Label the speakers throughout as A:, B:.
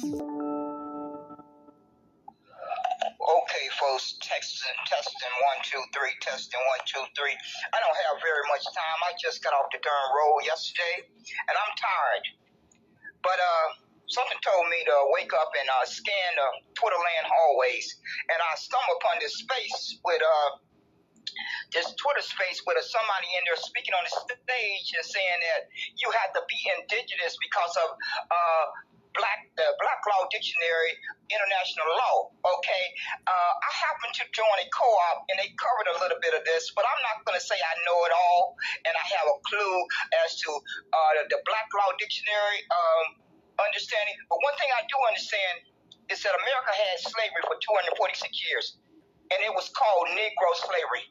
A: Okay, folks, testing 1, 2, 3, testing 1, 2, 3. I don't have very much time. I just got off the darn road yesterday, and I'm tired. But something told me to wake up and scan the Twitter land hallways, and I stumbled upon this space with this Twitter space with somebody in there speaking on the stage and saying that you have to be indigenous because of the Black Law Dictionary, international law. Okay, I happened to join a co-op and they covered a little bit of this, but I'm not going to say I know it all and I have a clue as to the Black Law Dictionary understanding. But one thing I do understand is that America had slavery for 246 years, and it was called NegroSlavery.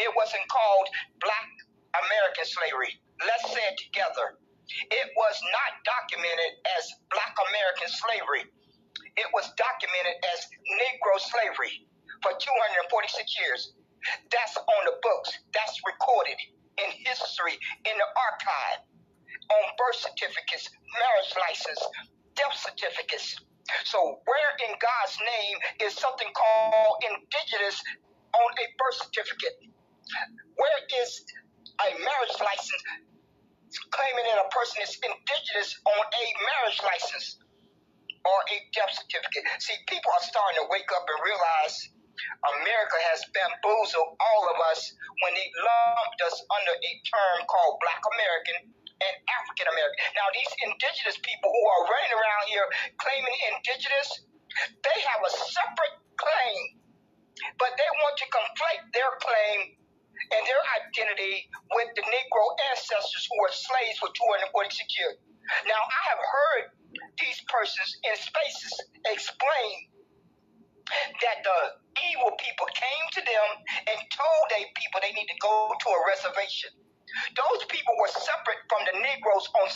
A: It wasn't called Black American slavery. Let's say it together. It was not documented as Black American slavery. It was documented as Negro slavery for 246 years. That's on the books. That's recorded in history, in the archive, on birth certificates, marriage license, death certificates. So where in God's name is something called indigenous on a birth certificate? Where is a marriage license claiming that a person is indigenous on a marriage license or a death certificate? See, people are starting to wake up and realize America has bamboozled all of us when they lumped us under a term called Black American and African American. Now, these indigenous people who are running around here claiming indigenous, they have a separate claim, but they want to conflate their claim and their identity with the Negro ancestors who were slaves for 246 years. Now, I have heard these persons in spaces explain that the evil people came to them and told they people they need to go to a reservation. Those people were separate from the Negroes on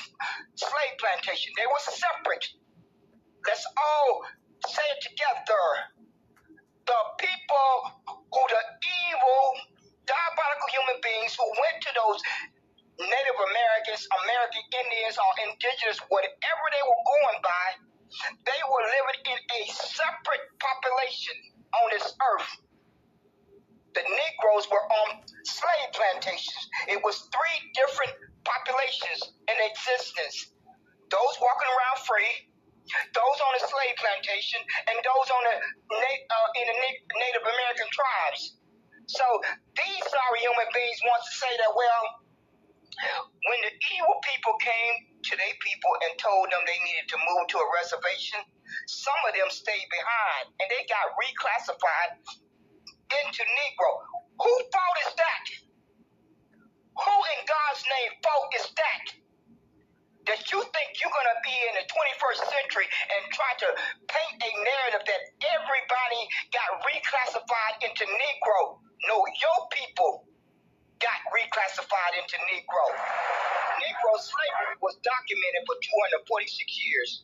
A: slave plantation. They were separate. Let's all say it together. The people who the evil diabolical human beings who went to those Native Americans, American Indians, or indigenous, whatever they were going by, they were living in a separate population on this earth. The Negroes were on slave plantations. It was 3 different populations in existence. Those walking around free, those on the slave plantation, and those on the in the Native American tribes. So these sorry human beings want to say that, well, when the evil people came to their people and told them they needed to move to a reservation, some of them stayed behind and they got reclassified into Negro. Whose fault is that? Who in God's name fault is that? That you think you're going to be in the 21st century and try to paint a narrative that everybody got reclassified into Negro. No, your people got reclassified into Negro. Negro slavery was documented for 246 years.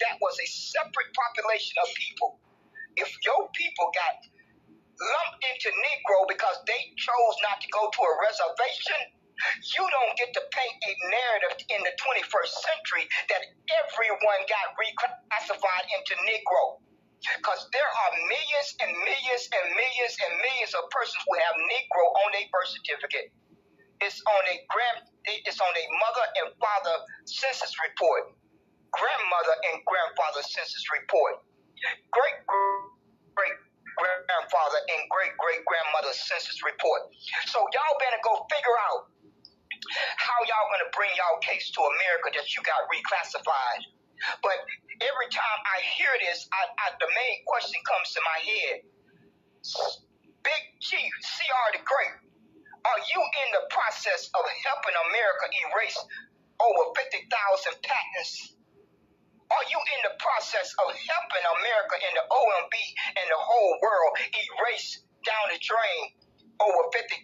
A: That was a separate population of people. If your people got lumped into Negro because they chose not to go to a reservation, you don't get to paint a narrative in the 21st century that everyone got reclassified into Negro. Because there are millions and millions and millions and millions of persons who have Negro on their birth certificate. It's on a mother and father census report, grandmother and grandfather census report, great grandfather and great grandmother census report. So y'all better go figure out how y'all gonna bring y'all case to America that you got reclassified. But every time I hear this, the main question comes to my head. Big Chief, CR the Great, are you in the process of helping America erase over 50,000 patents? Are you in the process of helping America and the OMB and the whole world erase down the drain over 50,000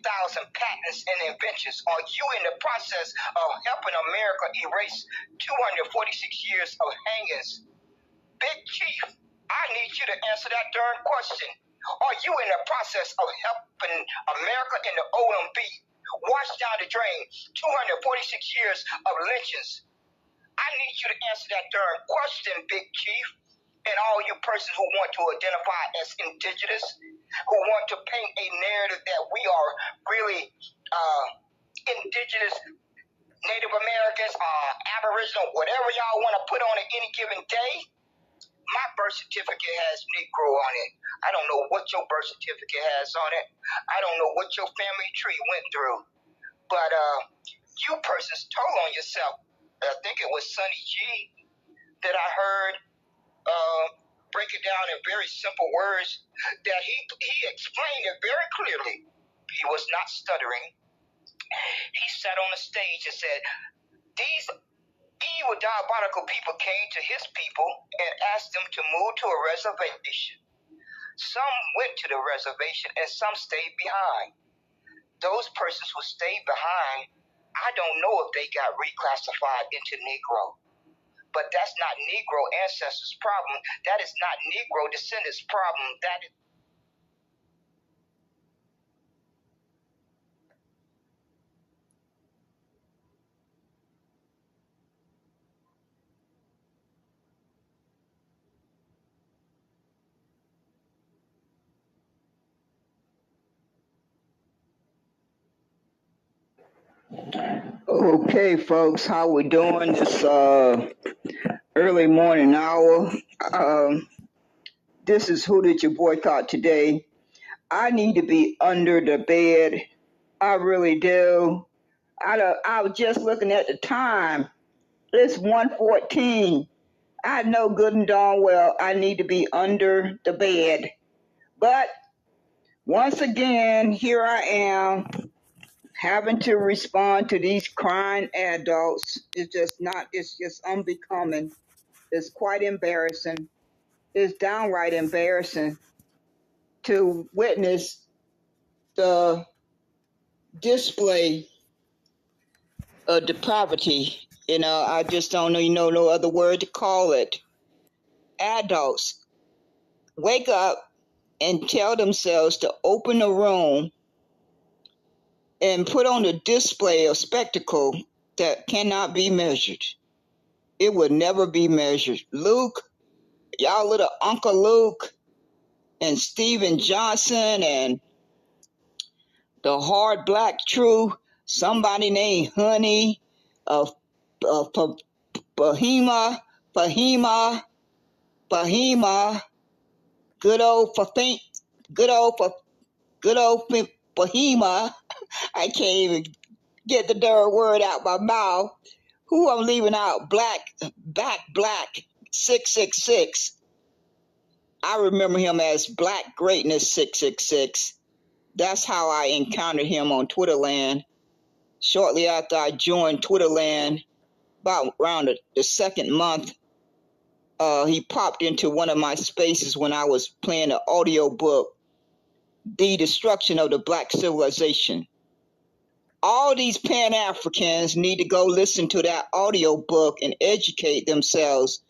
A: patents and inventions? Are you in the process of helping America erase 246 years of hangings? Big Chief, I need you to answer that darn question. Are you in the process of helping America and the OMB wash down the drain 246 years of lynchings? I need you to answer that darn question, Big Chief, and all you persons who want to identify as indigenous, who want to paint a narrative that we are really indigenous, Native Americans, Aboriginal, whatever y'all want to put on at any given day. My birth certificate has Negro on it. I don't know what your birth certificate has on it. I don't know what your family tree went through. But you persons told on yourself. I think it was Sonny G that I heard break it down in very simple words, that he explained it very clearly. He was not stuttering. He sat on the stage and said, these evil, diabolical people came to his people and asked them to move to a reservation. Some went to the reservation and some stayed behind. Those persons who stayed behind, I don't know if they got reclassified into Negro. But that's not Negro ancestors' problem. That is not Negro descendants' problem. That is okay, folks, how we doing this early morning hour? This is Who Did You Boycott Today? I need to be under the bed. I really do. I was just looking at the time. It's 1:14. I know good and darn well I need to be under the bed. But once again, here I am having to respond to these crying adults. It's just unbecoming. It's quite embarrassing. It's downright embarrassing to witness the display of depravity. I just don't know no other word to call it. Adults, wake up and tell themselves to open the room and put on a display of spectacle that cannot be measured. It would never be measured. Luke, y'all little Uncle Luke and Stephen Johnson and the hard black truth, somebody named Honey of Bahima, good old Bahima. I can't even get the darn word out my mouth. Who I'm leaving out? Black 666. I remember him as Black Greatness 666. That's how I encountered him on Twitterland. Shortly after I joined Twitterland, about around the second month, he popped into one of my spaces when I was playing the audio book, The Destruction of the Black Civilization. All these Pan-Africans need to go listen to that audio book and educate themselves.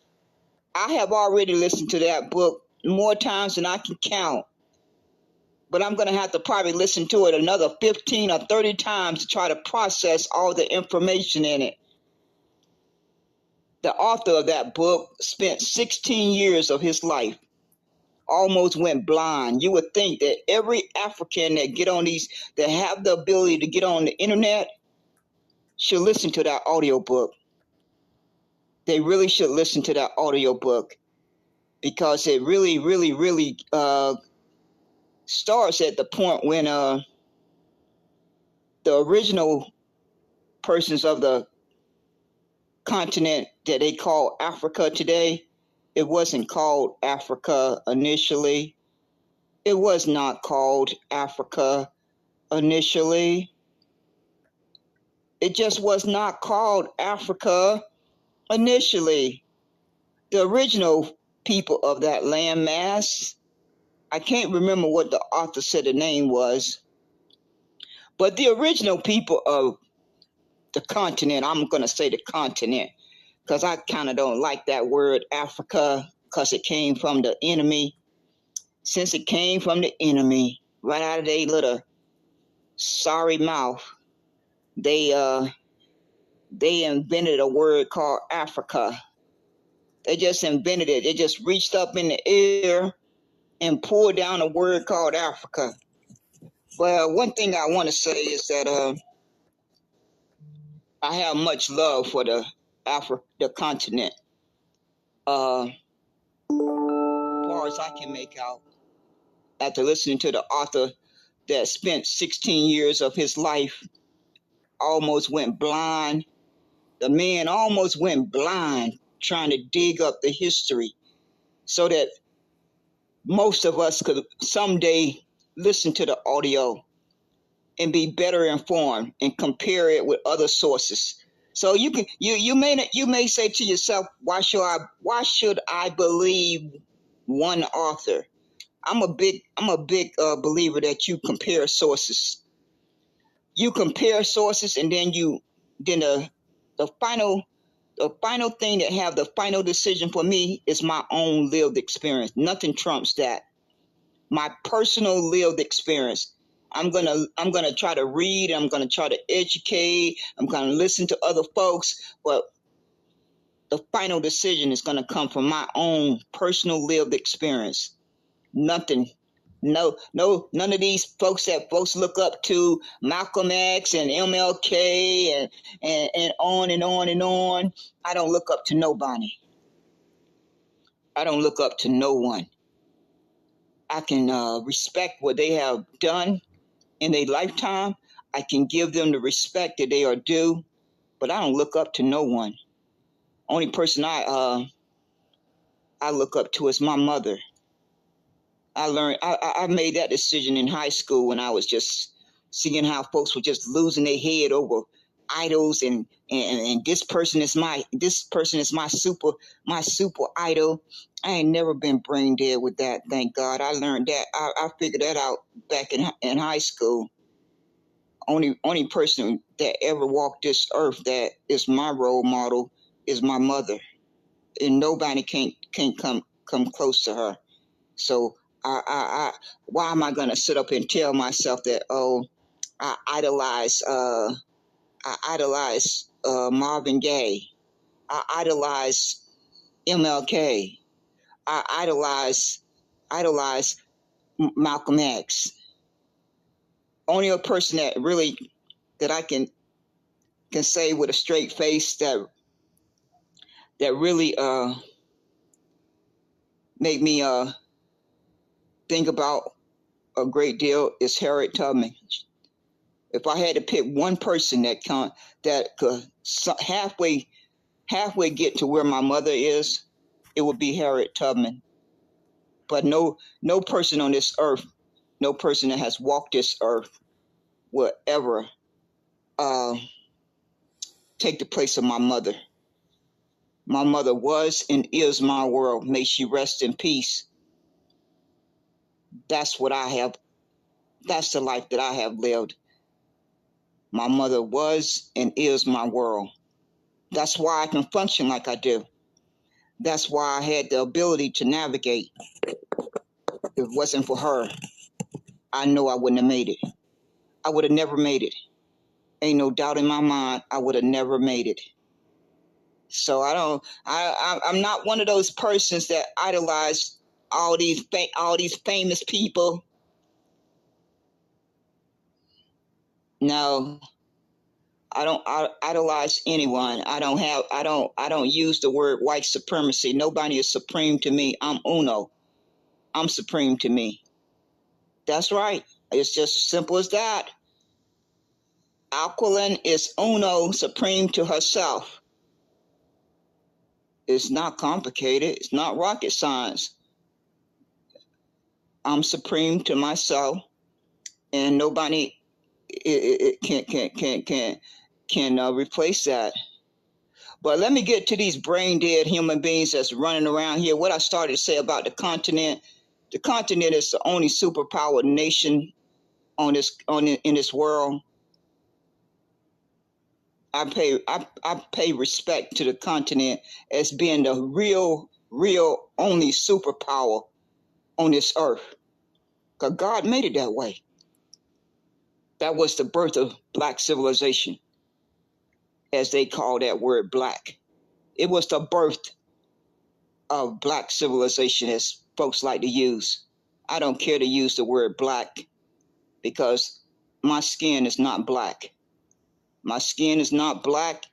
A: I have already listened to that book more times than I can count, but I'm going to have to probably listen to it another 15 or 30 times to try to process all the information in it. The author of that book spent 16 years of his life, almost went blind. You would think that every African that have the ability to get on the internet should listen to that audiobook. They really should listen to that audiobook because it really, really, really starts at the point when the original persons of the continent that they call Africa today, it wasn't called Africa initially. It was not called Africa initially. It just was not called Africa initially. The original people of that landmass, I can't remember what the author said the name was, but the original people of the continent, I'm going to say the continent, because I kind of don't like that word Africa because it came from the enemy. Since it came from the enemy, right out of their little sorry mouth, they they invented a word called Africa. They just invented it. They just reached up in the air and pulled down a word called Africa. Well, one thing I want to say is that I have much love for the continent. As far as I can make out, after listening to the author that spent 16 years of his life, almost went blind. The man almost went blind trying to dig up the history so that most of us could someday listen to the audio and be better informed and compare it with other sources. So you may say to yourself, why should I believe one author? I'm a big believer that you compare sources. You compare sources, and then the final thing that have the final decision for me is my own lived experience. Nothing trumps that. My personal lived experience. I'm gonna try to read. I'm gonna try to educate. I'm gonna listen to other folks, but the final decision is gonna come from my own personal lived experience. Nothing. No, none of these folks that folks look up to, Malcolm X and MLK and on and on and on. I don't look up to nobody. I don't look up to no one. I can respect what they have done in their lifetime. I can give them the respect that they are due, but I don't look up to no one. Only person I look up to is my mother. I made that decision in high school when I was just seeing how folks were just losing their head over idols and this person is my super idol. I ain't never been brain dead with that, thank God. I learned that. I figured that out back in high school. Only person that ever walked this earth that is my role model is my mother, and nobody can't come close to her. So why am I gonna sit up and tell myself that I idolize Marvin Gaye, I idolize MLK, I idolize Malcolm X. Only a person that I can say with a straight face that really make me think about a great deal is Harriet Tubman. If I had to pick one person that could halfway get to where my mother is, it would be Harriet Tubman. But no person on this earth, no person that has walked this earth will ever take the place of my mother. My mother was and is my world. May she rest in peace. That's what I have. That's the life that I have lived. My mother was and is my world. That's why I can function like I do. That's why I had the ability to navigate. If it wasn't for her, I know I wouldn't have made it. I would have never made it. Ain't no doubt in my mind, I would have never made it. So I'm not one of those persons that idolize all these famous people. No, I don't idolize anyone. I don't use the word white supremacy. Nobody is supreme to me. I'm uno. I'm supreme to me. That's right. It's just simple as that. Alkaline is uno, supreme to herself. It's not complicated. It's not rocket science. I'm supreme to myself, and nobody can replace that. But let me get to these brain dead human beings that's running around here. What I started to say about the continent. The continent is the only superpower nation in this world. I pay respect to the continent as being the real only superpower on this earth. Because God made it that way. That was the birth of black civilization. as they call that word black. It was the birth of black civilization, as folks like to use. I don't care to use the word black because my skin is not black. My skin is not black,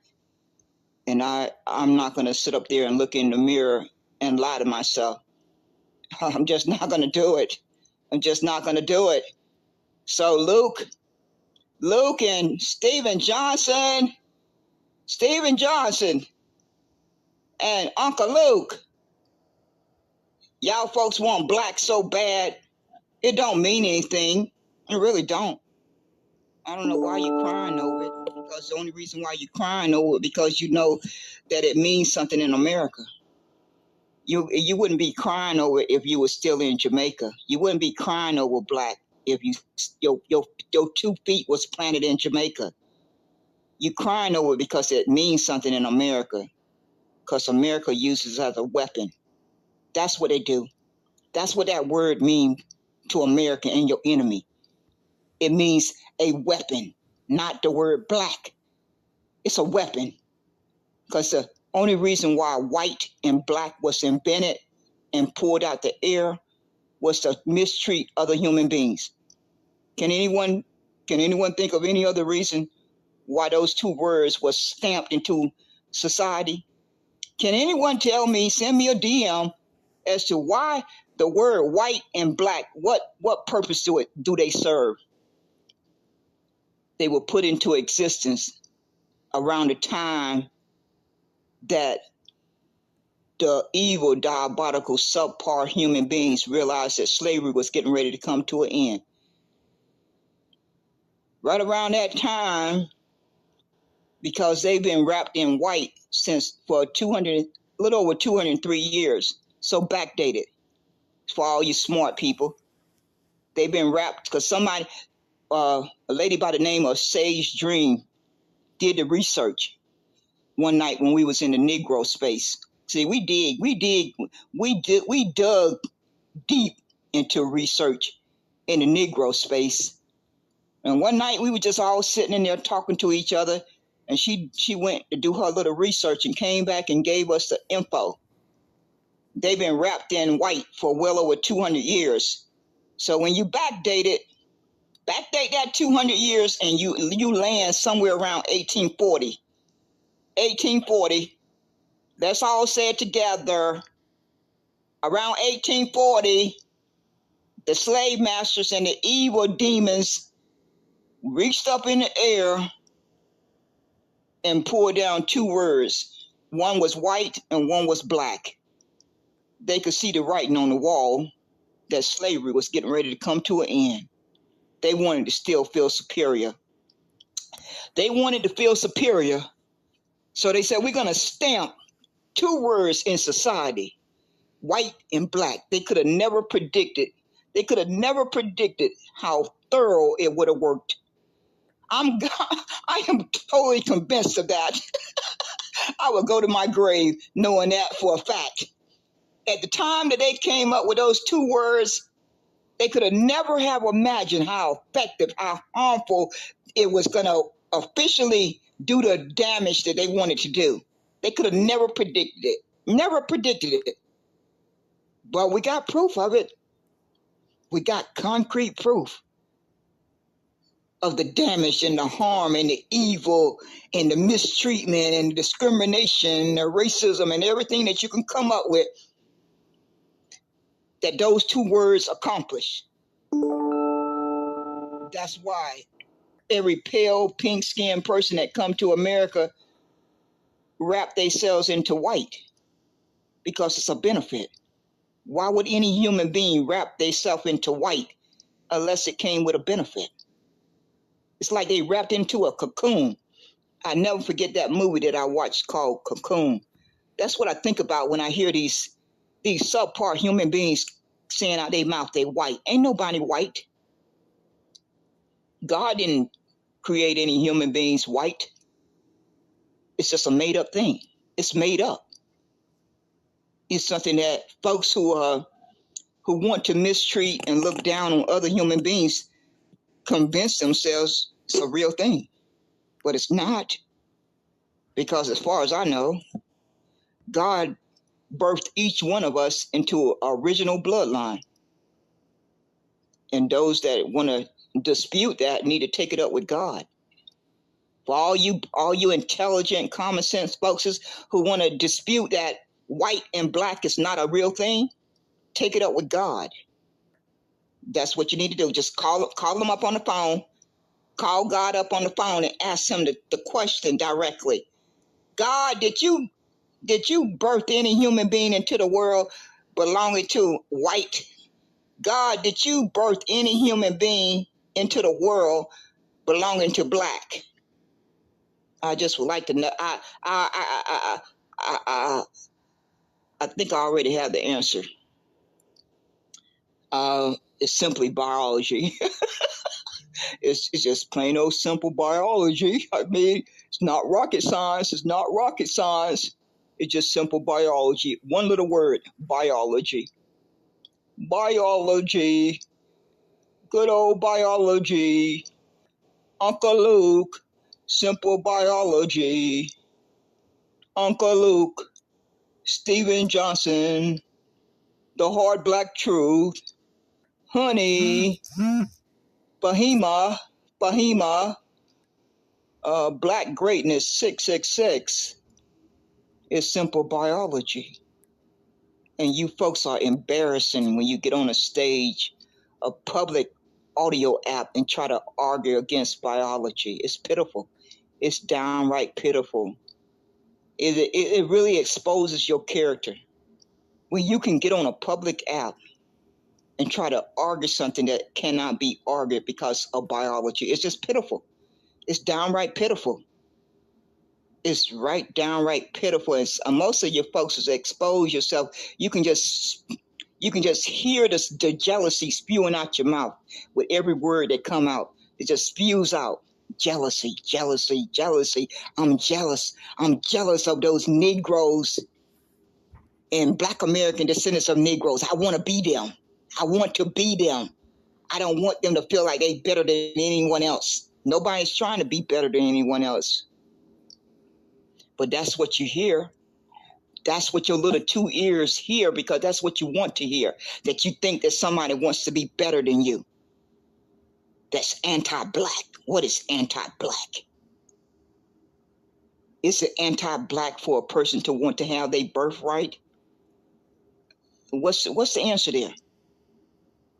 A: and I'm not going to sit up there and look in the mirror and lie to myself. I'm just not going to do it. I'm just not going to do it. So Luke and Steven Johnson, and Uncle Luke, y'all folks want black so bad, it don't mean anything. It really don't. I don't know why you're crying over it, because the only reason why you're crying over it because you know that it means something in America. You wouldn't be crying over it if you were still in Jamaica. You wouldn't be crying over black if your 2 feet was planted in Jamaica. You crying over it because it means something in America, because America uses it as a weapon. That's what they do. That's what that word means to America and your enemy. It means a weapon, not the word black. It's a weapon, because the only reason why white and black was invented and pulled out the air was to mistreat other human beings. Can anyone think of any other reason why those 2 words were stamped into society? Can anyone tell me, send me a DM as to why the word white and black, what purpose do they serve? They were put into existence around the time that the evil, diabolical, subpar human beings realized that slavery was getting ready to come to an end. Right around that time, because they've been wrapped in white for a little over 203 years, so backdated for all you smart people. They've been wrapped because a lady by the name of Sage Dream did the research one night when we was in the Negro space. See, we dug deep into research in the Negro space. And one night we were just all sitting in there talking to each other, and she went to do her little research and came back and gave us the info. They've been wrapped in white for well over 200 years. So when you backdate that 200 years, and you land somewhere around 1840. 1840, let's all say it together. Around 1840, the slave masters and the evil demons reached up in the air and pulled down 2 words. One was white and one was black. They could see the writing on the wall that slavery was getting ready to come to an end. They wanted to still feel superior. So they said, we're going to stamp 2 words in society, white and black. They could have never predicted how thorough it would have worked. I am totally convinced of that. I would go to my grave knowing that for a fact. At the time that they came up with those 2 words, they could have never have imagined how effective, how harmful it was going to officially do the damage that they wanted to do. They could have never predicted it. But we got proof of it. We got concrete proof of the damage and the harm and the evil and the mistreatment and the discrimination and the racism and everything that you can come up with that those 2 words accomplish. That's why every pale, pink-skinned person that come to America wrap themselves into white, because it's a benefit. Why would any human being wrap themselves into white unless it came with a benefit? It's like they wrapped into a cocoon. I never forget that movie that I watched called Cocoon. That's what I think about when I hear these subpar human beings saying out their mouth they white. Ain't nobody white. God didn't create any human beings white. It's just a made-up thing. It's made up. It's something that folks who want to mistreat and look down on other human beings convince themselves it's a real thing. But it's not. Because as far as I know, God birthed each one of us into an original bloodline. And those that want to dispute that need to take it up with God. For all you intelligent, common sense folks who want to dispute that white and black is not a real thing, take it up with God. That's what you need to do. Just call them up on the phone. Call God up on the phone and ask him the question directly. God, did you birth any human being into the world belonging to white? God, did you birth any human being into the world belonging to black? I just would like to know. I think I already have the answer. It's simply biology. It's just plain old simple biology. I mean, it's not rocket science. It's not rocket science. It's just simple biology. One little word, biology. Biology. Good old biology. Uncle Luke. Simple biology. Uncle Luke. Steven Johnson. The Hard Black Truth. Honey. Bahima. Black Greatness 666 is simple biology. And you folks are embarrassing when you get on a stage, a public audio app, and try to argue against biology. It's pitiful. It's downright pitiful. It really exposes your character. When you can get on a public app and try to argue something that cannot be argued because of biology, it's just pitiful. It's downright pitiful. It's downright pitiful. And most of you folks, as expose yourself, you can just hear the jealousy spewing out your mouth with every word that come out. It just spews out. Jealousy. I'm jealous. I'm jealous of those Negroes and Black American descendants of Negroes. I want to be them. I want to be them. I don't want them to feel like they're better than anyone else. Nobody's trying to be better than anyone else. But that's what you hear. That's what your little two ears hear, because that's what you want to hear. That you think that somebody wants to be better than you. That's anti-black. What is anti-black? Is it anti-black for a person to want to have their birthright? What's the answer there?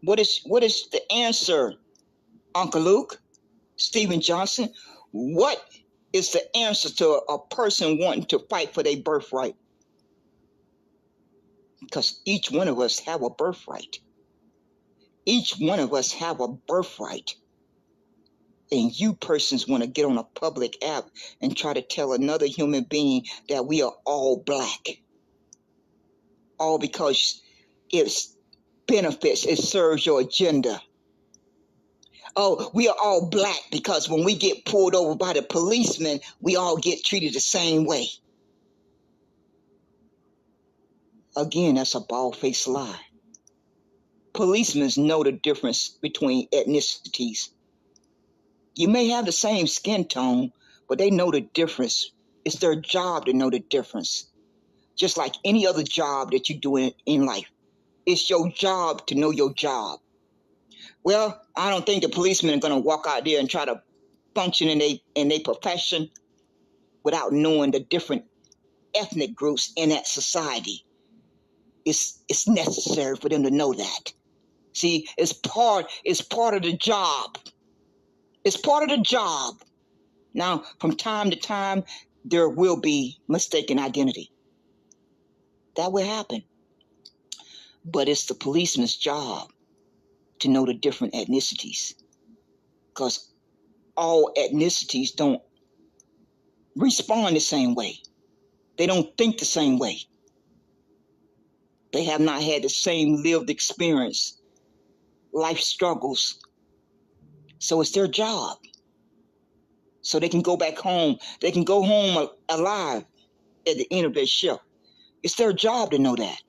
A: What is the answer, Uncle Luke, Steven Johnson? What is the answer to a person wanting to fight for their birthright? Because each one of us have a birthright. Each one of us have a birthright. And you persons want to get on a public app and try to tell another human being that we are all black. All because it benefits, it serves your agenda. Oh, we are all black because when we get pulled over by the policeman, we all get treated the same way. Again, that's a bald-faced lie. Policemen know the difference between ethnicities. You may have the same skin tone, but they know the difference. It's their job to know the difference. Just like any other job that you do in life. It's your job to know your job. Well, I don't think the policemen are going to walk out there and try to function in their profession without knowing the different ethnic groups in that society. It's necessary for them to know that. See, it's part of the job. It's part of the job. Now, from time to time, there will be mistaken identity. That will happen. But it's the policeman's job to know the different ethnicities. Because all ethnicities don't respond the same way. They don't think the same way. They have not had the same lived experience, life struggles. So it's their job. So they can go back home. They can go home alive at the end of their shift. It's their job to know that.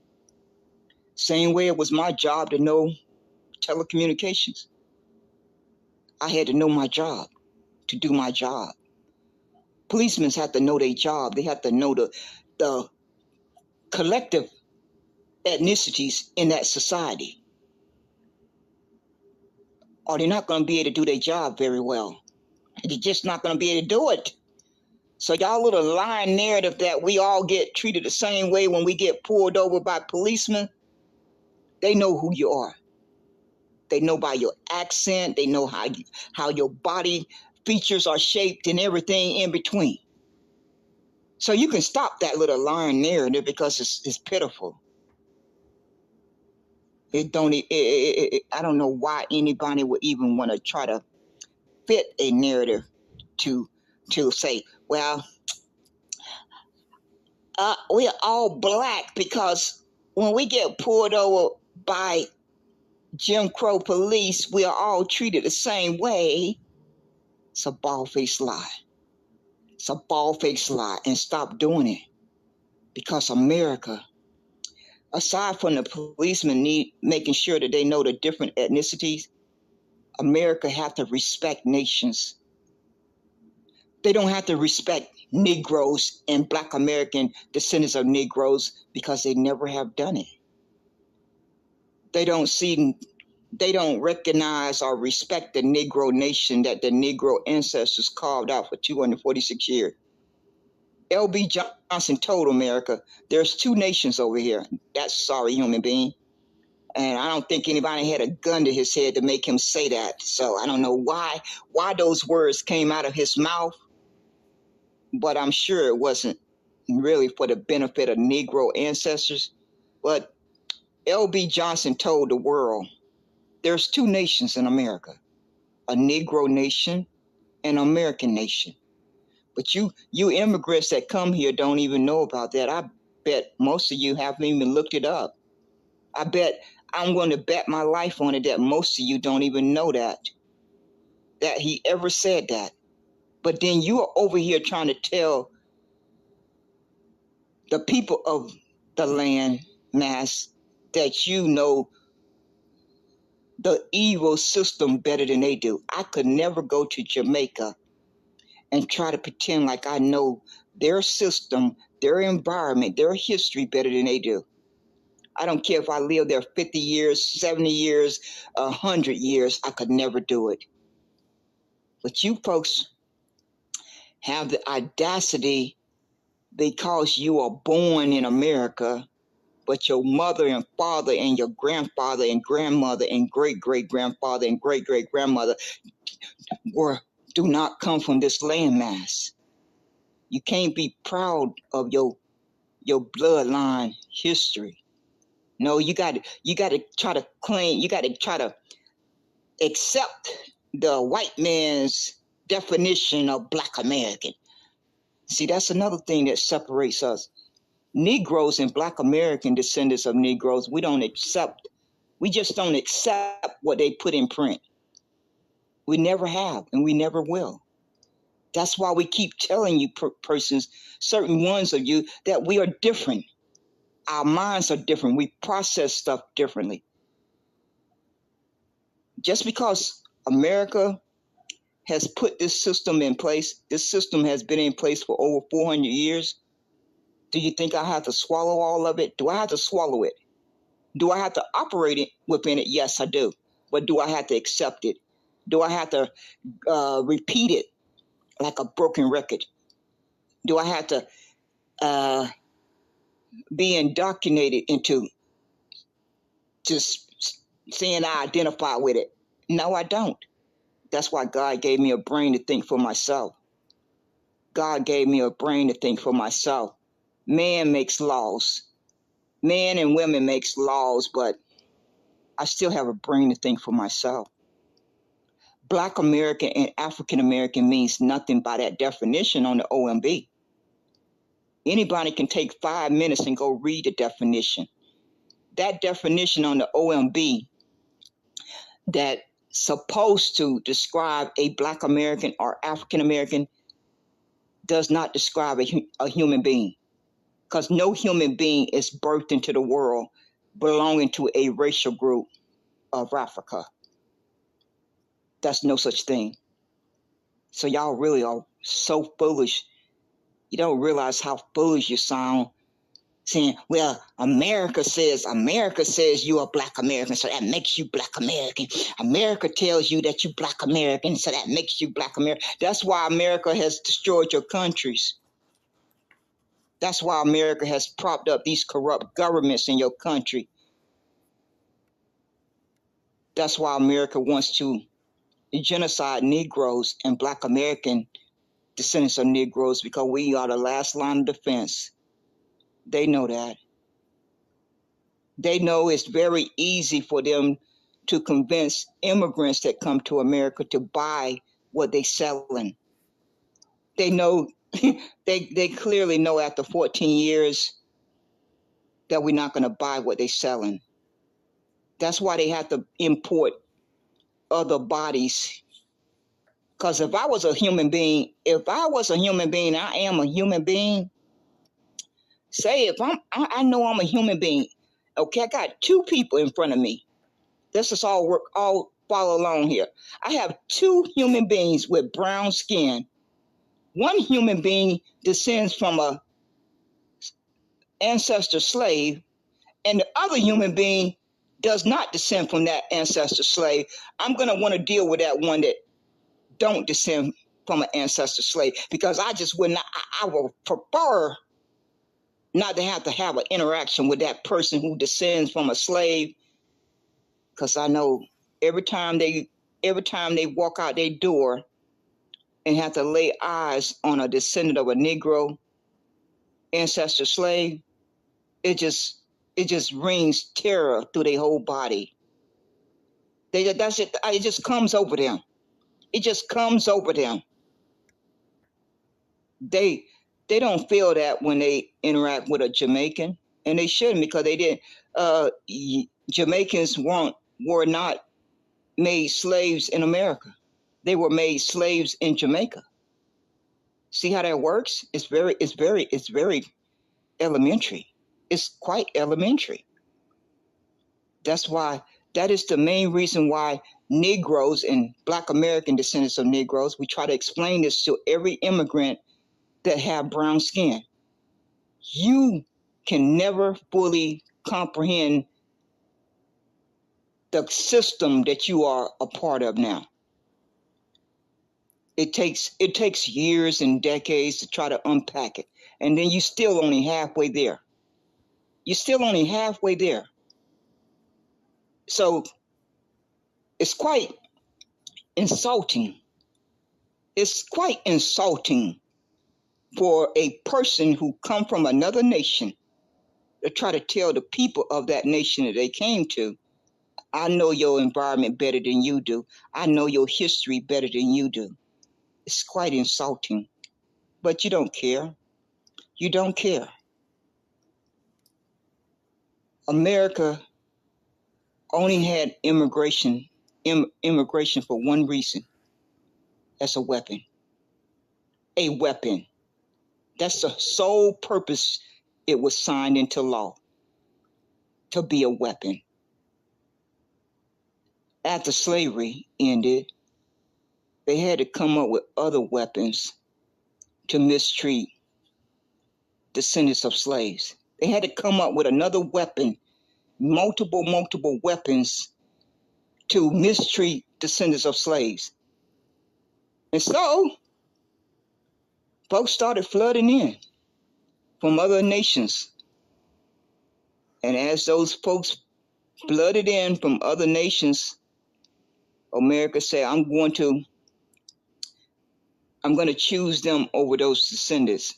A: Same way it was my job to know telecommunications. I had to know my job to do my job. Policemen have to know their job. They have to know the collective ethnicities in that society, or they're not going to be able to do their job very well. They're just not going to be able to do it. So y'all little lying narrative that we all get treated the same way when we get pulled over by policemen, they know who you are. They know by your accent. They know how your body features are shaped and everything in between. So you can stop that little lying narrative because it's pitiful. I don't know why anybody would even want to try to fit a narrative to say, well, we're all black, because when we get pulled over by Jim Crow police, we are all treated the same way. It's a bald-faced lie. It's a bald-faced lie, and stop doing it. Because America, aside from the policemen making sure that they know the different ethnicities, America have to respect nations. They don't have to respect Negroes and Black American descendants of Negroes because they never have done it. They don't recognize or respect the Negro nation that the Negro ancestors carved out for 246 years. L.B. Johnson told America, there's two nations over here. That's sorry human being. And I don't think anybody had a gun to his head to make him say that. So I don't know why those words came out of his mouth, but I'm sure it wasn't really for the benefit of Negro ancestors. But L.B. Johnson told the world, there's two nations in America, a Negro nation and an American nation. But you immigrants that come here don't even know about that. I bet most of you haven't even looked it up. I'm going to bet my life on it that most of you don't even know that he ever said that. But then you are over here trying to tell the people of the land mass that you know the evil system better than they do. I could never go to Jamaica and try to pretend like I know their system, their environment, their history better than they do. I don't care if I live there 50 years, 70 years, 100 years, I could never do it. But you folks have the audacity, because you are born in America, but your mother and father and your grandfather and grandmother and great-great-grandfather and great-great-grandmother do not come from this landmass. You can't be proud of your bloodline history. No, you got to try to claim, you got to try to accept the white man's definition of Black American. See, that's another thing that separates us. Negroes and Black American descendants of Negroes, we just don't accept what they put in print. We never have, and we never will. That's why we keep telling you persons, certain ones of you, that we are different. Our minds are different. We process stuff differently. Just because America has put this system in place, this system has been in place for over 400 years, do you think I have to swallow all of it? Do I have to swallow it? Do I have to operate it within it? Yes, I do. But do I have to accept it? Do I have to repeat it like a broken record? Do I have to be indoctrinated into just saying I identify with it? No, I don't. That's why God gave me a brain to think for myself. God gave me a brain to think for myself. Man makes laws. Men and women makes laws, but I still have a brain to think for myself. Black American and African American means nothing by that definition on the OMB. Anybody can take 5 minutes and go read the definition. That definition on the OMB that's supposed to describe a Black American or African American does not describe a human being, because no human being is birthed into the world belonging to a racial group of Africa. That's no such thing. So y'all really are so foolish You don't realize how foolish you sound saying, well, America says you are Black American, so that makes you Black American. America tells you that you Black American, so that makes you Black American. That's why America has destroyed your countries. That's why America has propped up these corrupt governments in your country. That's why America wants to genocide Negroes and Black American descendants of Negroes, because we are the last line of defense. They know that. They know it's very easy for them to convince immigrants that come to America to buy what they're selling. They know, they clearly know after 14 years that we're not going to buy what they're selling. That's why they have to import other bodies. Because if I was a human being, I am a human being. Say if I know I'm a human being. Okay, I got two people in front of me. Let's just all follow along here. I have two human beings with brown skin. One human being descends from a ancestor slave, and the other human being does not descend from that ancestor slave. I'm going to want to deal with that one that don't descend from an ancestor slave, because I just would not, I would prefer not to have an interaction with that person who descends from a slave, because I know every time they walk out their door and have to lay eyes on a descendant of a Negro ancestor slave, it just rings terror through their whole body. It just comes over them. It just comes over them. They don't feel that when they interact with a Jamaican, and they shouldn't, because they didn't. Jamaicans were not made slaves in America. They were made slaves in Jamaica. See how that works? It's very elementary. It's quite elementary. That is the main reason why Negroes and Black American descendants of Negroes, we try to explain this to every immigrant that have brown skin. You can never fully comprehend the system that you are a part of now. It takes years and decades to try to unpack it. And then you're still only halfway there. You're still only halfway there. So it's quite insulting. It's quite insulting for a person who come from another nation to try to tell the people of that nation that they came to, I know your environment better than you do. I know your history better than you do. It's quite insulting. But you don't care. You don't care. America only had immigration for one reason. That's a weapon. A weapon. That's the sole purpose it was signed into law, to be a weapon. After slavery ended, they had to come up with other weapons to mistreat descendants of slaves. They had to come up with another weapon, multiple weapons to mistreat descendants of slaves. And so, folks started flooding in from other nations. And as those folks flooded in from other nations, America said, I'm going to choose them over those descendants.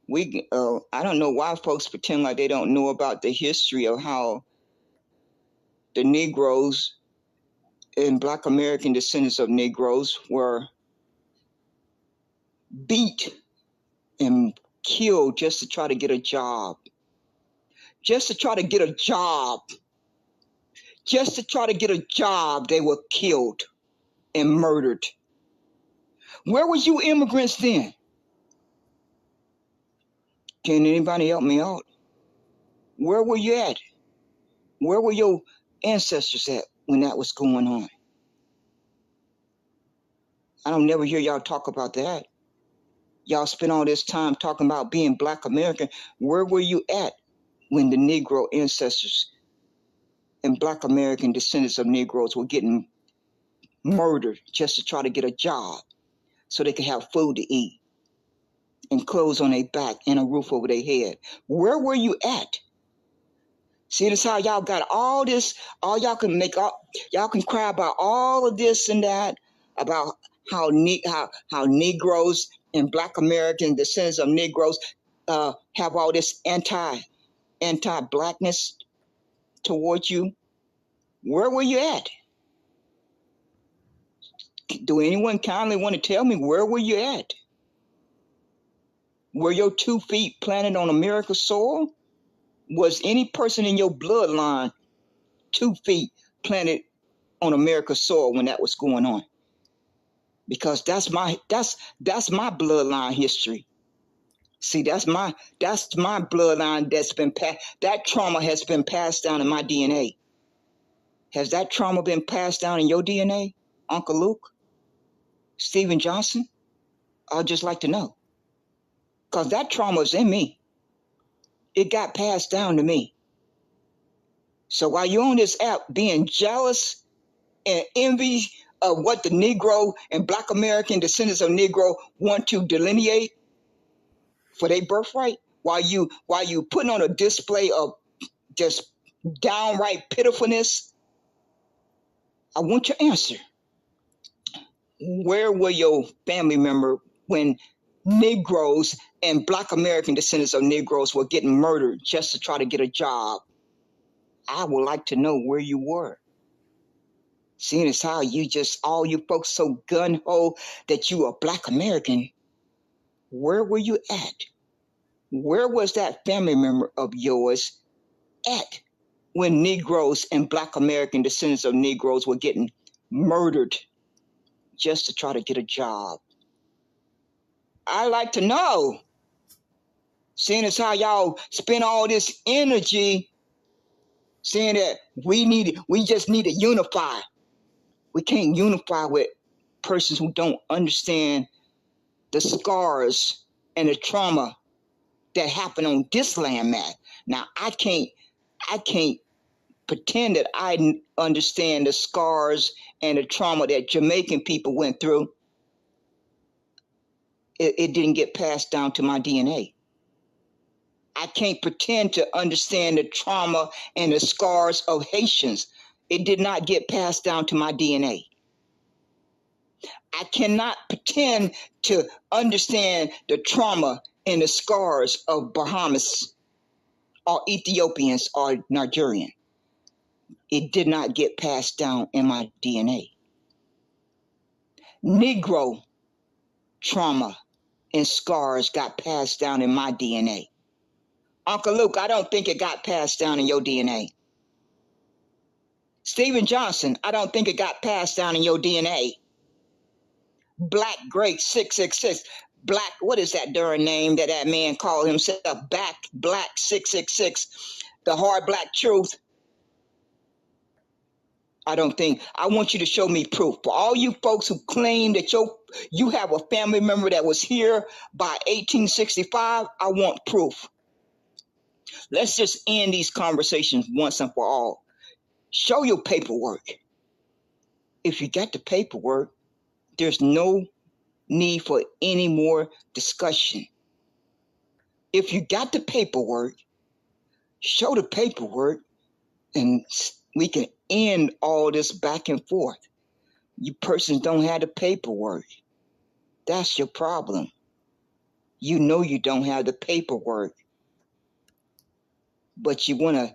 A: I don't know why folks pretend like they don't know about the history of how the Negroes and Black American descendants of Negroes were beat and killed just to try to get a job. Just to try to get a job. Just to try to get a job, they were killed and murdered. Where was you immigrants then? Can anybody help me out? Where were you at? Where were your ancestors at when that was going on? I don't never hear y'all talk about that. Y'all spend all this time talking about being Black American. Where were you at when the Negro ancestors and Black American descendants of Negroes were getting murdered just to try to get a job so they could have food to eat and clothes on their back and a roof over their head? Where were you at? See, that's how y'all got all this, all y'all can make up, y'all can cry about all of this and that, about how Negroes and Black American descendants of Negroes have all this anti-Blackness towards you. Where were you at? Do anyone kindly want to tell me, where were you at? Were your 2 feet planted on America's soil? Was any person in your bloodline 2 feet planted on America's soil when that was going on? Because that's my bloodline history. See, that's my bloodline that's been passed. That trauma has been passed down in my DNA. Has that trauma been passed down in your DNA, Uncle Luke, Stephen Johnson? I'd just like to know. Because that trauma is in me. It got passed down to me. So while you're on this app being jealous and envy of what the Negro and Black American descendants of Negro want to delineate for their birthright, while you putting on a display of just downright pitifulness, I want your answer. Where were your family member when Negroes and Black American descendants of Negroes were getting murdered just to try to get a job? I would like to know where you were. Seeing as how you just, all you folks so gun-ho that you are Black American, where were you at? Where was that family member of yours at when Negroes and Black American descendants of Negroes were getting murdered just to try to get a job? I like to know. Seeing as how y'all spend all this energy saying that we just need to unify. We can't unify with persons who don't understand the scars and the trauma that happened on this landmass. Now, I can't pretend that I understand the scars and the trauma that Jamaican people went through. It didn't get passed down to my DNA. I can't pretend to understand the trauma and the scars of Haitians. It did not get passed down to my DNA. I cannot pretend to understand the trauma and the scars of Bahamas or Ethiopians or Nigerian. It did not get passed down in my DNA. Negro trauma and scars got passed down in my DNA. Uncle Luke, I don't think it got passed down in your DNA. Stephen Johnson, I don't think it got passed down in your DNA. Black Great 666. Black, what is that darn name that man called himself? Black 666. The hard black truth. I don't think. I want you to show me proof. For all you folks who claim that you have a family member that was here by 1865, I want proof. Let's just end these conversations once and for all. Show your paperwork. If you got the paperwork, there's no need for any more discussion. If you got the paperwork, show the paperwork, and we can end all this back and forth. You persons don't have the paperwork. That's your problem. You know you don't have the paperwork, but you wanna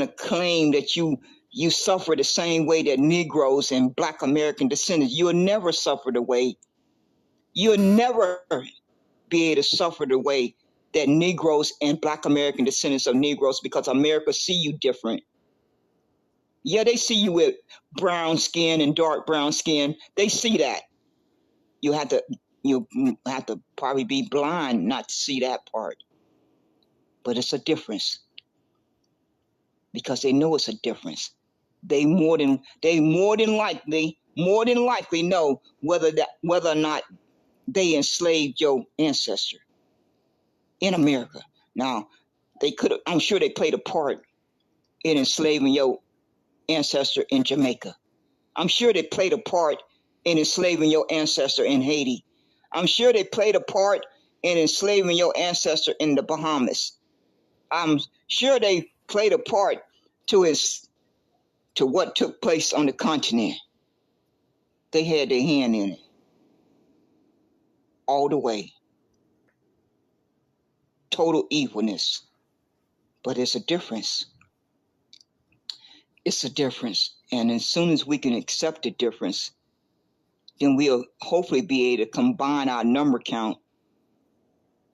A: claim that you suffer the same way that Negroes and Black American descendants. You'll never suffer the way. You'll never be able to suffer the way that Negroes and Black American descendants of Negroes, because America see you different. Yeah, they see you with brown skin and dark brown skin. They see that. You have to probably be blind not to see that part. But it's a difference. Because they know it's a difference. They more than likely know whether or not they enslaved your ancestor in America. Now, I'm sure they played a part in enslaving your ancestor in Jamaica. I'm sure they played a part in enslaving your ancestor in Haiti. I'm sure they played a part in enslaving your ancestor in the Bahamas. I'm sure they played a part to what took place on the continent. They had their hand in it all the way. Total evilness. But it's a difference. It's a difference. And as soon as we can accept the difference, then we'll hopefully be able to combine our number count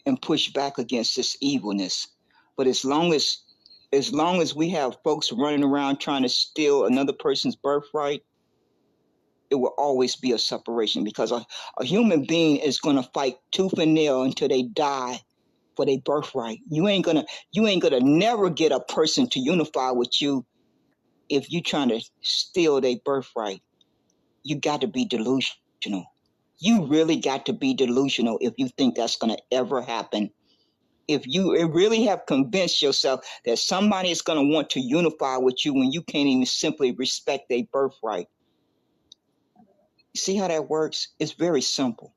A: and push back against this evilness. But as long as we have folks running around trying to steal another person's birthright, it will always be a separation, because a human being is going to fight tooth and nail until they die for their birthright. You ain't gonna never get a person to unify with you if you're trying to steal their birthright. You got to be delusional. You really got to be delusional if you think that's going to ever happen. If you really have convinced yourself that somebody is going to want to unify with you when you can't even simply respect their birthright. See how that works? It's very simple.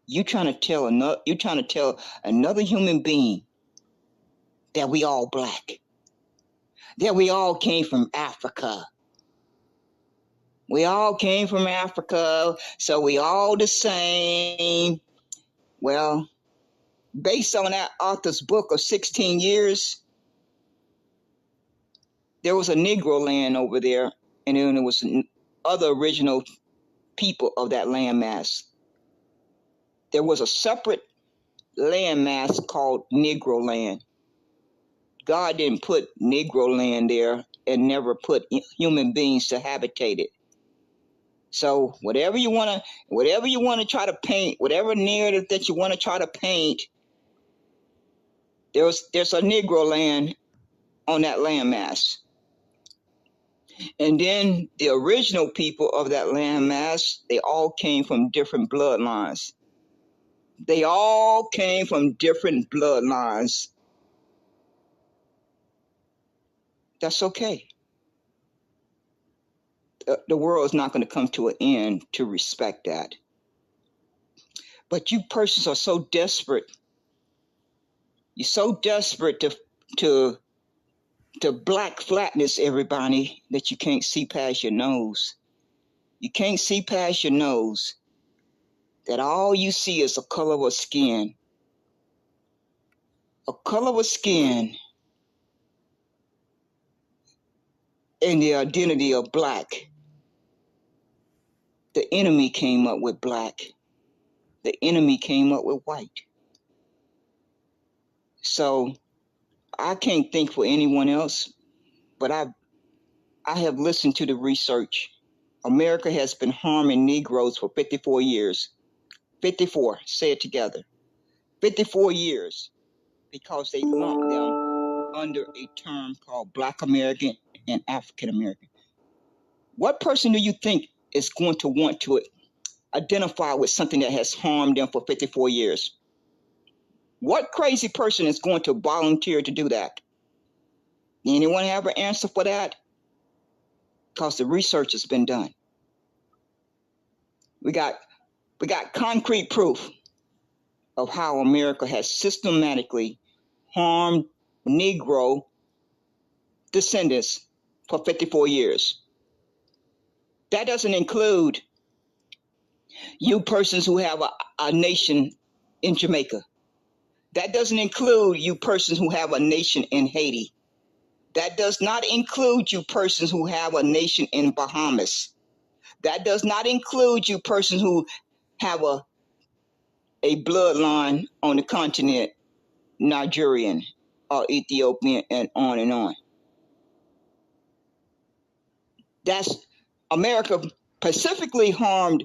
A: You're trying to tell another human being that we all black, that we all came from Africa. We all came from Africa, so we all the same. Well, based on that author's book of 16 years, there was a Negro land over there, and then there was other original people of that landmass. There was a separate landmass called Negro land. God didn't put Negro land there and never put human beings to habitate it. So whatever you want to try to paint, whatever narrative that you want to try to paint, there's a Negro land on that landmass. And then the original people of that landmass, they all came from different bloodlines. They all came from different bloodlines. That's okay. The world is not going to come to an end to respect that. But you persons are so desperate. You're so desperate to black flatness everybody that you can't see past your nose. You can't see past your nose. That all you see is a color of skin. A color of skin and the identity of black. The enemy came up with black. The enemy came up with white. So I can't think for anyone else, but I have listened to the research. America has been harming Negroes for 54 years. 54, say it together. 54 years, because they lumped them under a term called Black American and African American. What person do you think is going to want to identify with something that has harmed them for 54 years? What crazy person is going to volunteer to do that? Anyone have an answer for that? Because the research has been done. We got concrete proof of how America has systematically harmed Negro descendants for 54 years. That doesn't include you persons who have a nation in Jamaica. That doesn't include you persons who have a nation in Haiti. That does not include you persons who have a nation in Bahamas. That does not include you persons who have a bloodline on the continent, Nigerian or Ethiopian, and on and on. That's America specifically harmed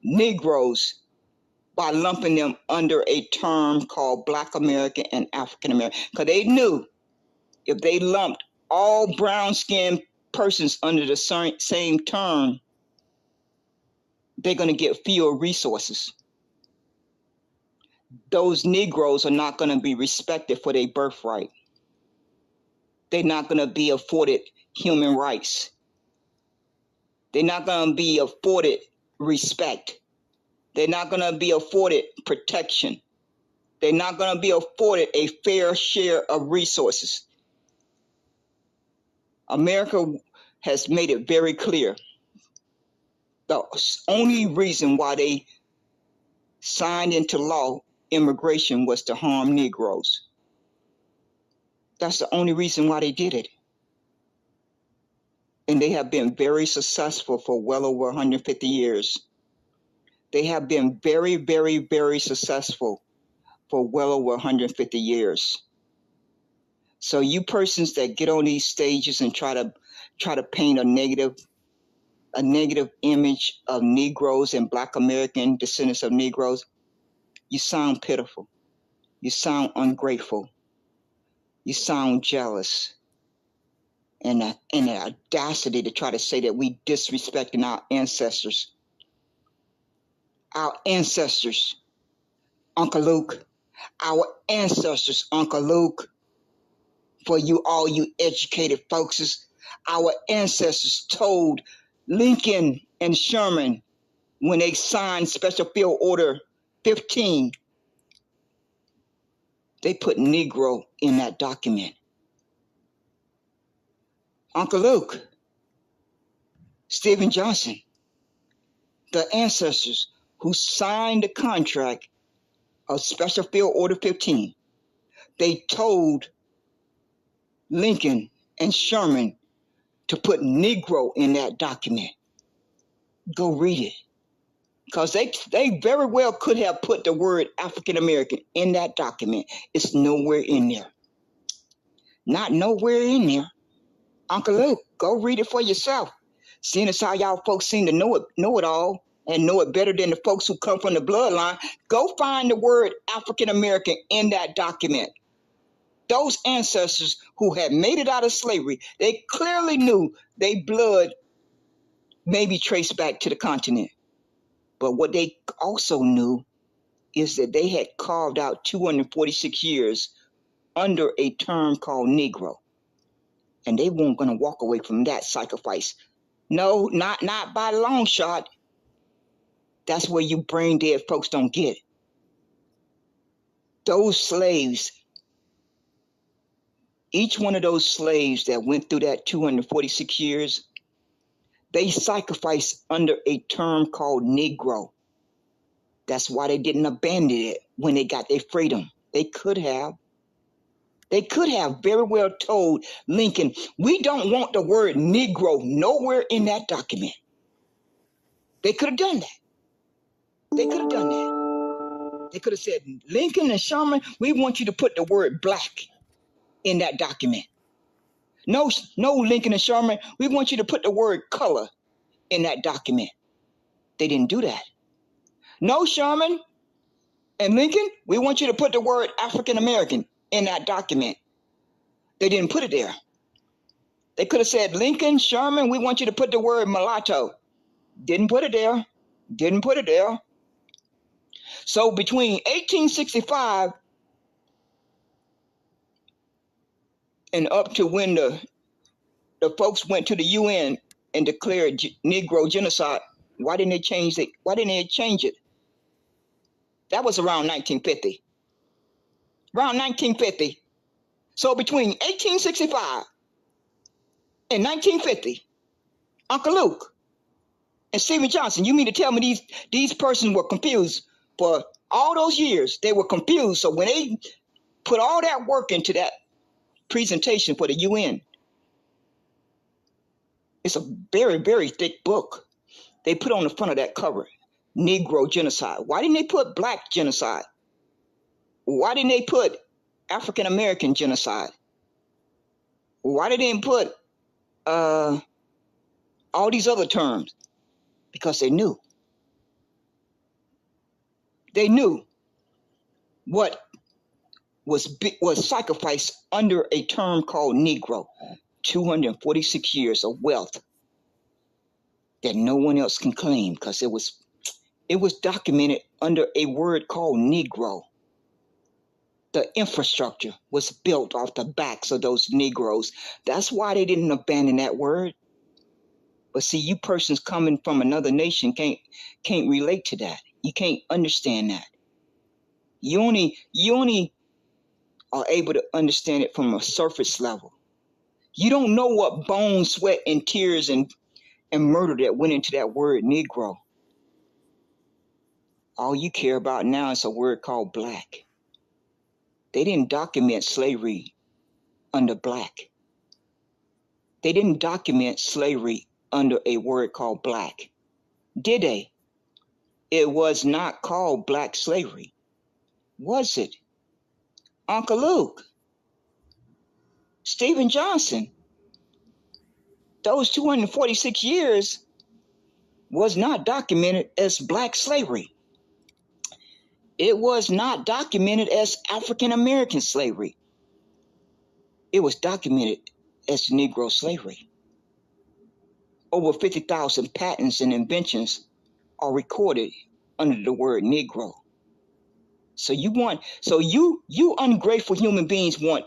A: Negroes by lumping them under a term called Black American and African American, because they knew if they lumped all brown-skinned persons under the same term, they're going to get fewer resources. Those Negroes are not going to be respected for their birthright. They're not going to be afforded human rights. They're not going to be afforded respect. They're not going to be afforded protection. They're not going to be afforded a fair share of resources. America has made it very clear. The only reason why they signed into law immigration was to harm Negroes. That's the only reason why they did it. And they have been very successful for well over 150 years. They have been very, very, very successful for well over 150 years. So you persons that get on these stages and try to paint a negative image of Negroes and Black American descendants of Negroes, you sound pitiful. You sound ungrateful. You sound jealous. And the audacity to try to say that we disrespecting our ancestors. Our ancestors, Uncle Luke. Our ancestors, Uncle Luke. For you, all you educated folks, our ancestors told Lincoln and Sherman when they signed Special Field Order 15, they put Negro in that document. Uncle Luke, Stephen Johnson, the ancestors who signed the contract of Special Field Order 15, they told Lincoln and Sherman to put Negro in that document. Go read it. Because they very well could have put the word African American in that document. It's nowhere in there. Not nowhere in there. Uncle Luke, go read it for yourself. Seeing as how y'all folks seem to know it all and know it better than the folks who come from the bloodline, go find the word African American in that document. Those ancestors who had made it out of slavery, they clearly knew their blood may be traced back to the continent. But what they also knew is that they had carved out 246 years under a term called Negro. And they weren't going to walk away from that sacrifice. No, not by a long shot. That's where you brain dead folks don't get it. Those slaves, each one of those slaves that went through that 246 years, they sacrificed under a term called Negro. That's why they didn't abandon it when they got their freedom. They could have. They could have very well told Lincoln, we don't want the word Negro nowhere in that document. They could have done that. They could have done that. They could have said, Lincoln and Sherman, we want you to put the word black in that document. No, Lincoln and Sherman, we want you to put the word color in that document. They didn't do that. No, Sherman and Lincoln, we want you to put the word African American in that document. They didn't put it there. They could have said, Lincoln, Sherman, we want you to put the word mulatto. Didn't put it there. Didn't put it there. So between 1865 and up to when the folks went to the UN and declared Negro genocide, why didn't they change it? Why didn't they change it? That was around 1950. Around 1950. So between 1865 and 1950, Uncle Luke and Stephen Johnson, you mean to tell me these persons were confused for all those years? They were confused. So when they put all that work into that presentation for the UN, it's a very, very thick book. They put on the front of that cover, Negro genocide. Why didn't they put black genocide? Why didn't they put African American genocide? Why didn't they put all these other terms? Because they knew. They knew what was sacrificed under a term called Negro. 246 years of wealth that no one else can claim because it was It was documented under a word called Negro. The infrastructure was built off the backs of those Negroes. That's why they didn't abandon that word. But see, you persons coming from another nation can't relate to that. You can't understand that. You only are able to understand it from a surface level. You don't know what bone, sweat, and tears and murder that went into that word Negro. All you care about now is a word called black. They didn't document slavery under black. They didn't document slavery under a word called black. Did they? It was not called black slavery. Was it? Uncle Luke, Stephen Johnson, those 246 years was not documented as black slavery. It was not documented as African American slavery. It was documented as Negro slavery. Over 50,000 patents and inventions are recorded under the word Negro. So you ungrateful human beings want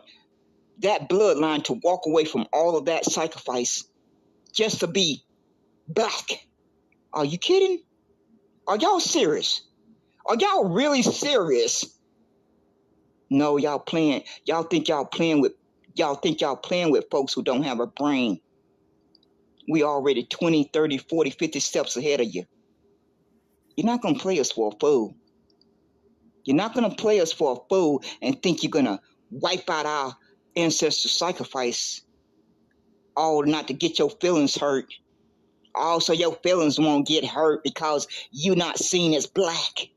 A: that bloodline to walk away from all of that sacrifice just to be black. Are you kidding? Are y'all serious? Are y'all really serious? No, y'all playing. Y'all think y'all playing with folks who don't have a brain. We already 20, 30, 40, 50 steps ahead of you. You're not going to play us for a fool. You're not going to play us for a fool and think you're going to wipe out our ancestors' sacrifice, all not to get your feelings hurt. Also, your feelings won't get hurt because you're not seen as black.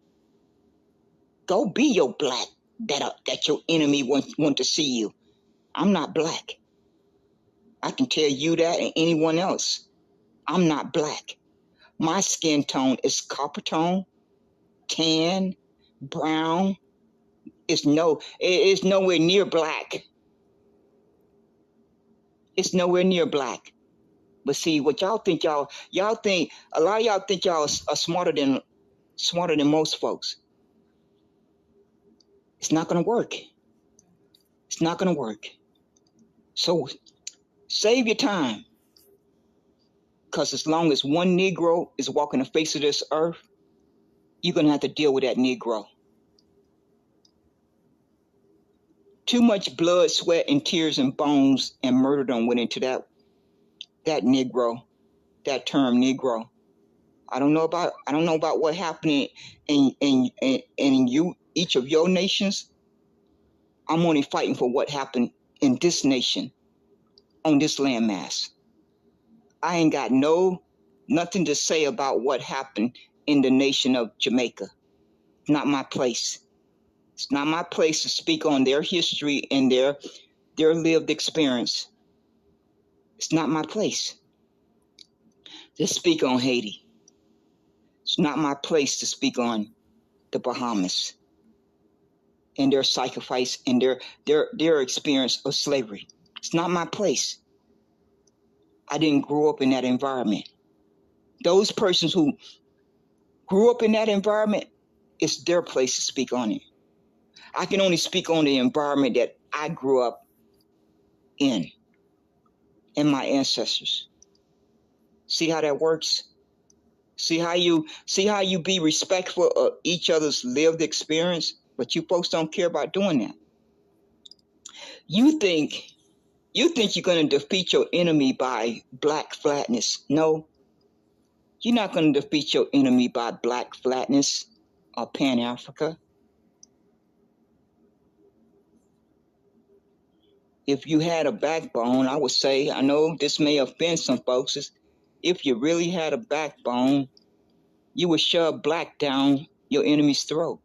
A: Go be your black that your enemy want to see you. I'm not black. I can tell you that and anyone else. I'm not black. My skin tone is copper tone, tan, brown. It's nowhere near black. It's nowhere near black. But see, what y'all think a lot of y'all think y'all are smarter than most folks. It's not gonna work. It's not gonna work. So save your time. Because as long as one Negro is walking the face of this earth, you're gonna have to deal with that Negro. Too much blood, sweat, and tears and bones and murder done went into that Negro, that term Negro. I don't know about what happened in each of your nations. I'm only fighting for what happened in this nation, on this landmass. I ain't got nothing to say about what happened in the nation of Jamaica. Not my place. It's not my place to speak on their history and their lived experience. It's not my place to speak on Haiti. It's not my place to speak on the Bahamas and their sacrifice and their experience of slavery. It's not my place. I didn't grow up in that environment. Those persons who grew up in that environment, it's their place to speak on it. I can only speak on the environment that I grew up in and my ancestors. See how that works? See how you be respectful of each other's lived experience, but you folks don't care about doing that. You think you're going to defeat your enemy by black flatness. No, you're not going to defeat your enemy by black flatness or Pan-Africa. If you had a backbone, I would say, I know this may offend some folks, if you really had a backbone, you would shove black down your enemy's throat.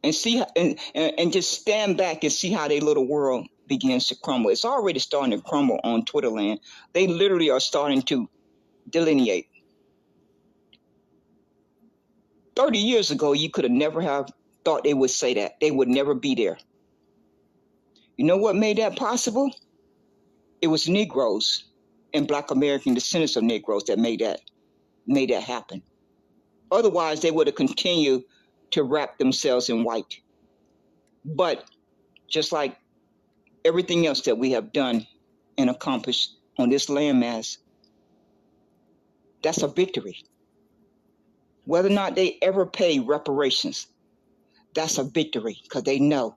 A: And see, and just stand back and see how their little world begins to crumble. It's already starting to crumble on Twitter land. They literally are starting to delineate. 30 years ago, you could have never have thought they would say that. They would never be there. You know what made that possible? It was Negroes and Black American descendants of Negroes that made that happen. Otherwise, they would have continued to wrap themselves in white. But just like everything else that we have done and accomplished on this landmass, that's a victory. Whether or not they ever pay reparations, that's a victory, because they know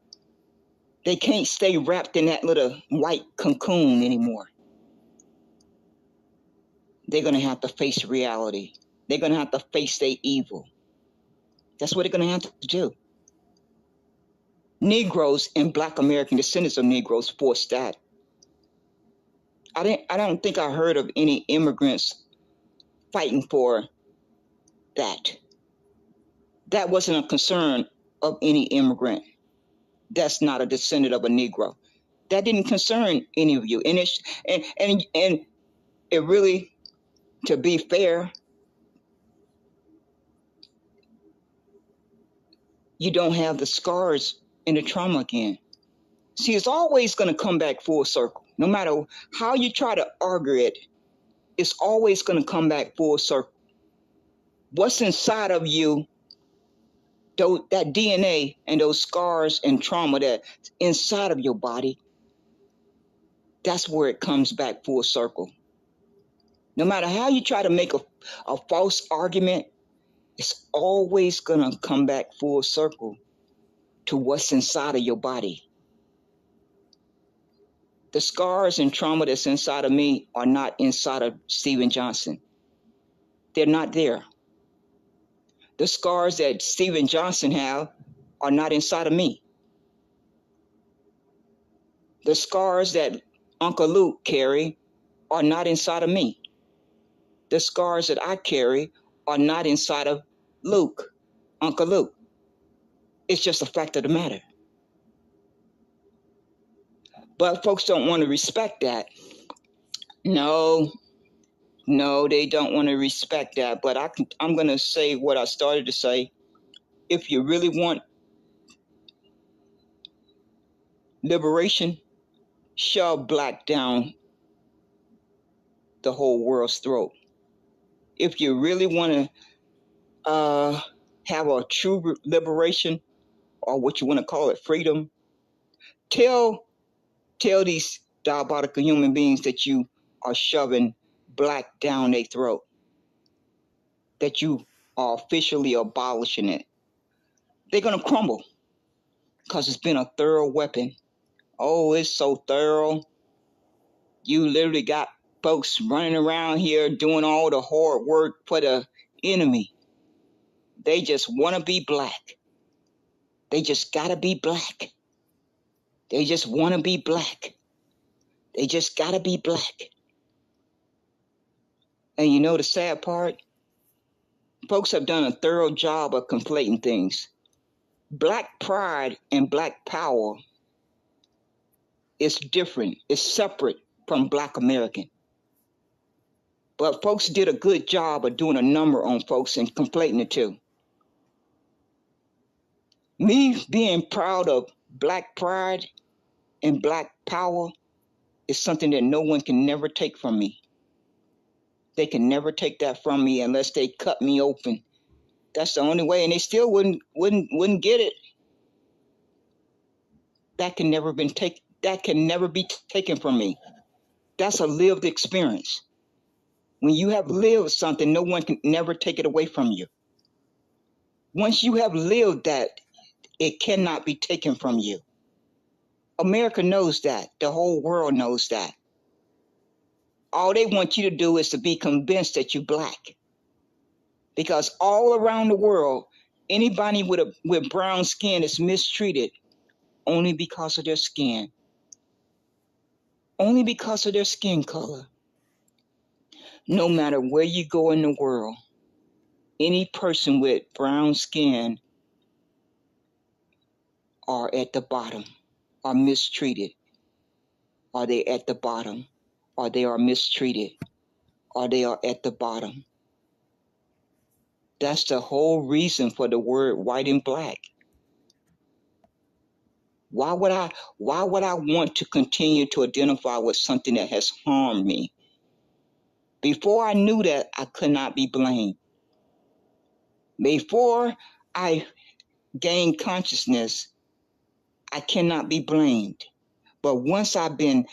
A: they can't stay wrapped in that little white cocoon anymore. They're going to have to face reality. They're going to have to face their evil. That's what they're going to have to do. Negroes and Black American descendants of Negroes forced that. I don't think I heard of any immigrants fighting for that. That wasn't a concern of any immigrant that's not a descendant of a Negro. That didn't concern any of you. And it really, to be fair, you don't have the scars and the trauma again. See, it's always going to come back full circle. No matter how you try to argue it, it's always going to come back full circle. What's inside of you, that DNA and those scars and trauma that's inside of your body, that's where it comes back full circle. No matter how you try to make a false argument, it's always going to come back full circle to what's inside of your body. The scars and trauma that's inside of me are not inside of Steven Johnson. They're not there. The scars that Steven Johnson have are not inside of me. The scars that Uncle Luke carry are not inside of me. The scars that I carry are not inside of Luke, Uncle Luke. It's just a fact of the matter. But folks don't want to respect that. No, they don't want to respect that. But I'm going to say what I started to say. If you really want liberation, shove black down the whole world's throat. If you really want to have a true liberation, or what you want to call it, freedom, tell these diabolical human beings that you are shoving black down their throat, that you are officially abolishing it. They're going to crumble because it's been a thorough weapon. Oh, it's so thorough. You literally got folks running around here doing all the hard work for the enemy. They just want to be black. They just got to be black. They just want to be black. They just got to be black. And you know the sad part? Folks have done a thorough job of conflating things. Black pride and black power is different. It's separate from Black American. But folks did a good job of doing a number on folks and conflating the two. Me being proud of black pride and black power is something that no one can never take from me. They can never take that from me unless they cut me open. That's the only way, and they still wouldn't get it. That can never be taken from me. That's a lived experience. When you have lived something, no one can never take it away from you. Once you have lived that, it cannot be taken from you. America knows that. The whole world knows that. All they want you to do is to be convinced that you're black. Because all around the world, anybody with brown skin is mistreated only because of their skin. Only because of their skin color. No matter where you go in the world, any person with brown skin are at the bottom, are mistreated. Are they at the bottom? Or they are mistreated? Or they are at the bottom? That's the whole reason for the word white and black. Why would I want to continue to identify with something that has harmed me? Before I knew that, I could not be blamed. Before I gain consciousness, I cannot be blamed. But once I've been